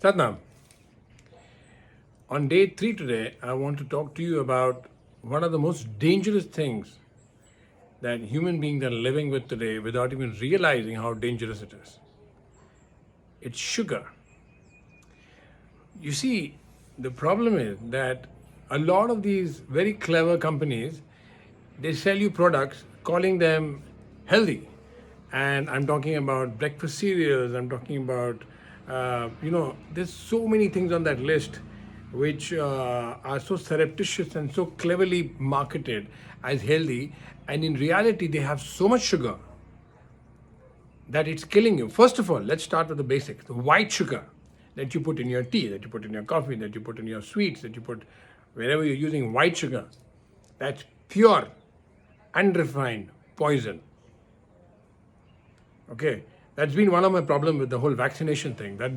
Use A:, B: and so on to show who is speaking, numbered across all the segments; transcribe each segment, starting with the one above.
A: Satnam, on day 3 today, I want to talk to you about one of the most dangerous things that human beings are living with today without even realizing how dangerous it is. It's sugar. You see, the problem is that a lot of these very clever companies, they sell you products calling them healthy. And I'm talking about breakfast cereals, I'm talking about, there's so many things on that list which are so surreptitious and so cleverly marketed as healthy. And in reality, they have so much sugar that it's killing you. First of all, let's start with the basics. The white sugar that you put in your tea, that you put in your coffee, that you put in your sweets, that you put wherever you're using white sugar, that's pure, unrefined poison. Okay, that's been one of my problems with the whole vaccination thing. That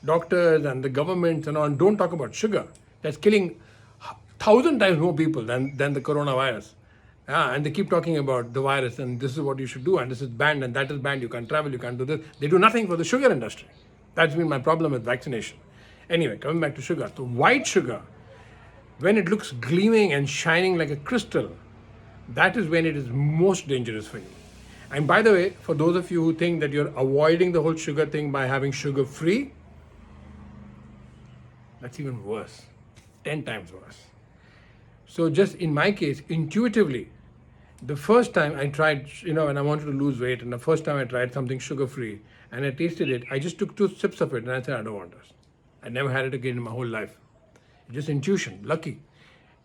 A: doctors and the governments and all don't talk about sugar. That's killing 1,000 times more people than the coronavirus. Yeah, and they keep talking about the virus and this is what you should do and this is banned and that is banned. You can't travel, you can't do this. They do nothing for the sugar industry. That's been my problem with vaccination. Anyway, coming back to sugar. So white sugar, when it looks gleaming and shining like a crystal, that is when it is most dangerous for you. And by the way, for those of you who think that you're avoiding the whole sugar thing by having sugar free, that's even worse, 10 times worse. So just in my case, intuitively, the first time I tried, and I wanted to lose weight, and the first time I tried something sugar-free, and I tasted it, I just took 2 sips of it, and I said, I don't want this. I never had it again in my whole life. Just intuition, lucky.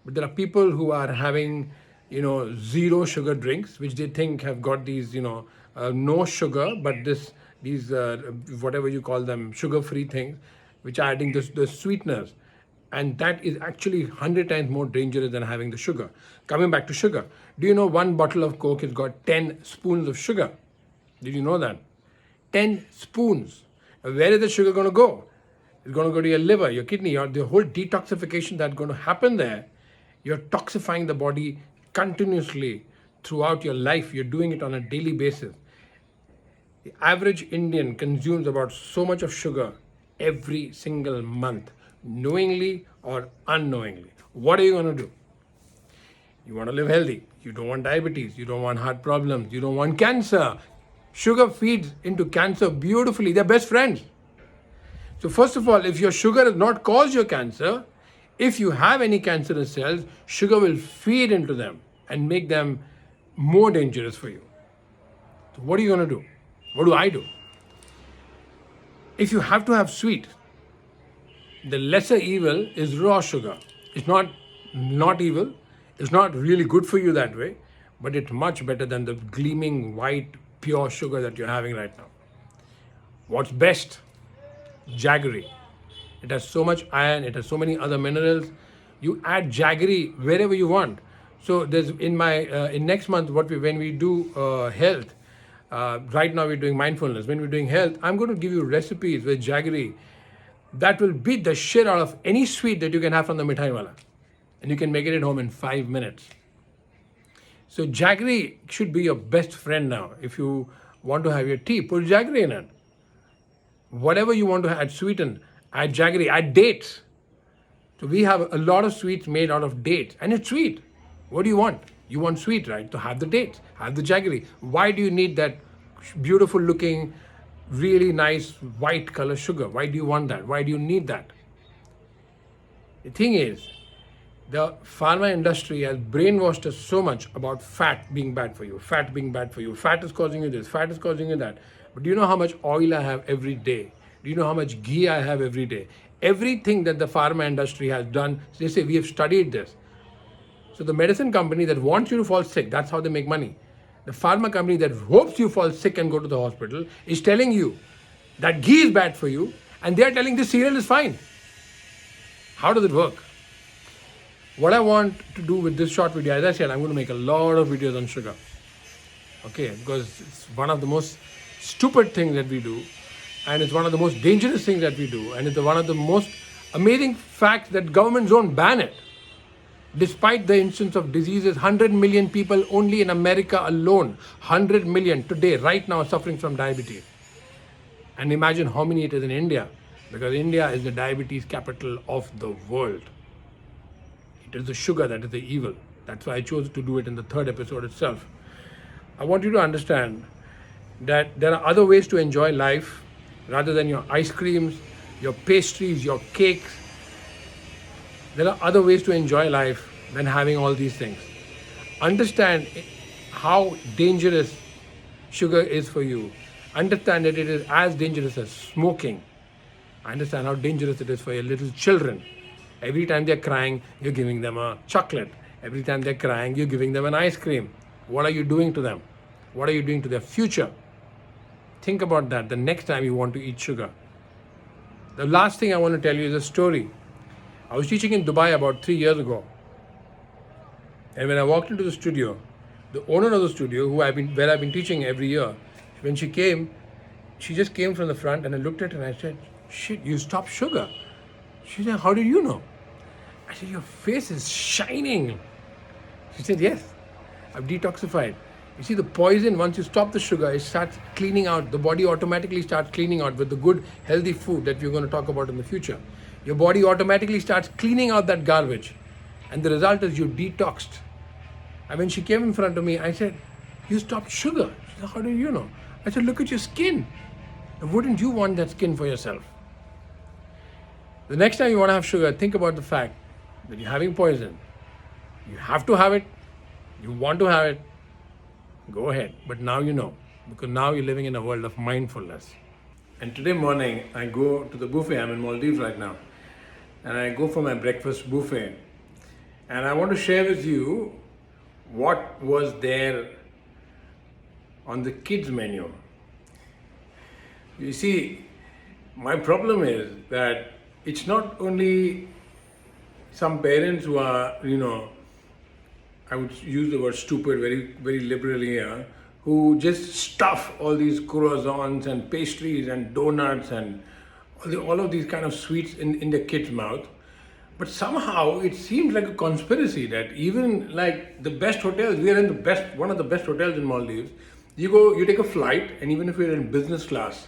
A: But there are people who are having, zero sugar drinks, which they think have got these, no sugar, but these, whatever you call them, sugar-free things, which are adding the sweeteners. And that is actually 100 times more dangerous than having the sugar. Coming back to sugar, do you know one bottle of Coke has got 10 spoons of sugar? Did you know that? 10 spoons. Now, where is the sugar going to go? It's going to go to your liver, your kidney, the whole detoxification that's going to happen there. You're toxifying the body continuously throughout your life. You're doing it on a daily basis. The average Indian consumes about so much of sugar every single month, knowingly or unknowingly. What are you going to do? You want to live healthy. You don't want diabetes. You don't want heart problems. You don't want cancer. Sugar feeds into cancer beautifully. They're best friends. So first of all, if your sugar has not caused your cancer, if you have any cancerous cells, sugar will feed into them and make them more dangerous for you. So what are you going to do? What do I do? If you have to have sweet, the lesser evil is raw sugar. It's not evil. It's not really good for you that way, but it's much better than the gleaming white pure sugar that you're having right now. What's best? Jaggery. It has so much iron. It has so many other minerals. You add jaggery wherever you want. So there's in next month when we do health. Right now we're doing mindfulness. When we're doing health, I'm going to give you recipes with jaggery that will beat the shit out of any sweet that you can have from the mithai wala. And you can make it at home in 5 minutes. So jaggery should be your best friend now. If you want to have your tea, put jaggery in it. Whatever you want to add sweeten, add jaggery, add dates. So we have a lot of sweets made out of dates, and it's sweet. What do you want? You want sweet, right? So have the dates, have the jaggery. Why do you need that beautiful looking, really nice white color sugar? Why do you want that? Why do you need that? The thing is, the pharma industry has brainwashed us so much about fat being bad for you, fat being bad for you, fat is causing you this, fat is causing you that. But do you know how much oil I have every day? Do you know how much ghee I have every day? Everything that the pharma industry has done, they say, we have studied this. So the medicine company that wants you to fall sick, that's how they make money. The pharma company that hopes you fall sick and go to the hospital is telling you that ghee is bad for you, and they're telling this cereal is fine. How does it work? What I want to do with this short video, as I said, I'm going to make a lot of videos on sugar. Okay, because it's one of the most stupid things that we do, and it's one of the most dangerous things that we do, and it's one of the most amazing facts that governments don't ban it. Despite the instance of diseases, 100 million people only in America alone, 100 million today, right now, are suffering from diabetes. And imagine how many it is in India. because India is the diabetes capital of the world. It is the sugar that is the evil. That's why I chose to do it in the third episode itself. I want you to understand that there are other ways to enjoy life rather than your ice creams, your pastries, your cakes. There are other ways to enjoy life than having all these things. Understand how dangerous sugar is for you. Understand that it is as dangerous as smoking. Understand how dangerous it is for your little children. Every time they're crying, you're giving them a chocolate. Every time they're crying, you're giving them an ice cream. What are you doing to them? What are you doing to their future? Think about that the next time you want to eat sugar. The last thing I want to tell you is a story. I was teaching in Dubai about 3 years ago. And when I walked into the studio, the owner of the studio, where I've been teaching every year, when she came, she just came from the front and I looked at her and I said, "Shit, you stopped sugar." She said, "How did you know?" I said, "Your face is shining." She said, "Yes, I've detoxified." You see, the poison, once you stop the sugar, it starts cleaning out. The body automatically starts cleaning out with the good, healthy food that we're going to talk about in the future. Your body automatically starts cleaning out that garbage. And the result is you detoxed. And when she came in front of me, I said, "You stopped sugar." She said, "How do you know?" I said, "Look at your skin. Wouldn't you want that skin for yourself?" The next time you want to have sugar, think about the fact that you're having poison. You have to have it. You want to have it. Go ahead. But now you know, because now you're living in a world of mindfulness. And today morning, I go to the buffet. I'm in Maldives right now. And I go for my breakfast buffet. And I want to share with you what was there on the kids menu. You see, my problem is that it's not only some parents who are, I would use the word stupid very, very liberally here, who just stuff all these croissants and pastries and donuts and all of these kind of sweets in the kids' mouth. But somehow it seems like a conspiracy that even like the best hotels, we are in one of the best hotels in Maldives. You take a flight, and even if you're in business class,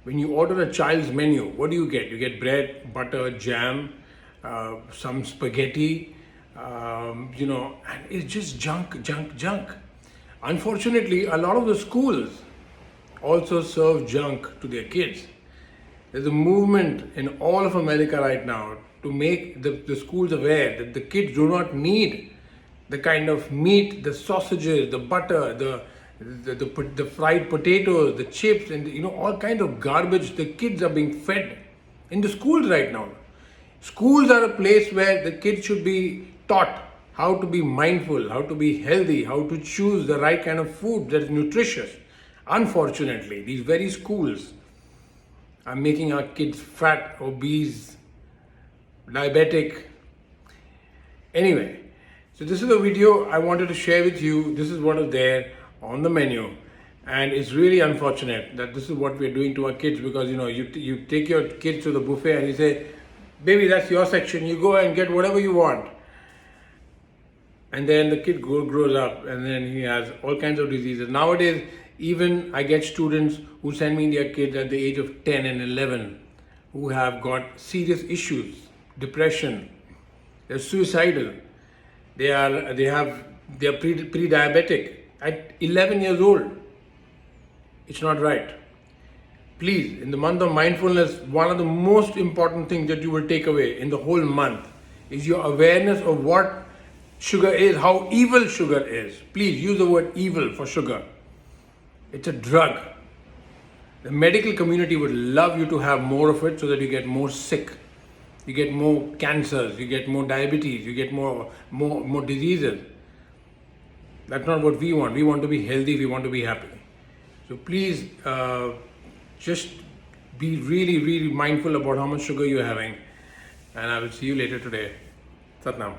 A: when you order a child's menu, what do you get? You get bread, butter, jam, some spaghetti, and it's just junk. Unfortunately, a lot of the schools also serve junk to their kids. There's a movement in all of America right now to make the schools aware that the kids do not need the kind of meat, the sausages, the butter, the fried potatoes, the chips, and all kind of garbage the kids are being fed in the schools right now. Schools are a place where the kids should be taught how to be mindful, how to be healthy, how to choose the right kind of food that is nutritious. Unfortunately, these very schools are making our kids fat, obese, diabetic. Anyway, so this is a video I wanted to share with you. This is what is there on the menu, and it's really unfortunate that this is what we're doing to our kids, because you take your kids to the buffet and you say, "Baby, that's your section, you go and get whatever you want." And then the kid grows up and then he has all kinds of diseases. Nowadays, even I get students who send me their kids at the age of 10 and 11 who have got serious issues, depression, they're suicidal, they're pre-diabetic at 11 years old. It's not right. Please, in the month of mindfulness, one of the most important things that you will take away in the whole month is your awareness of what sugar is, how evil sugar is. Please use the word evil for sugar. It's a drug. The medical community would love you to have more of it so that you get more sick. You get more cancers, you get more diabetes, you get more diseases. That's not what we want. We want to be healthy, we want to be happy. So please just be really, really mindful about how much sugar you're having. And I will see you later today. Satnam.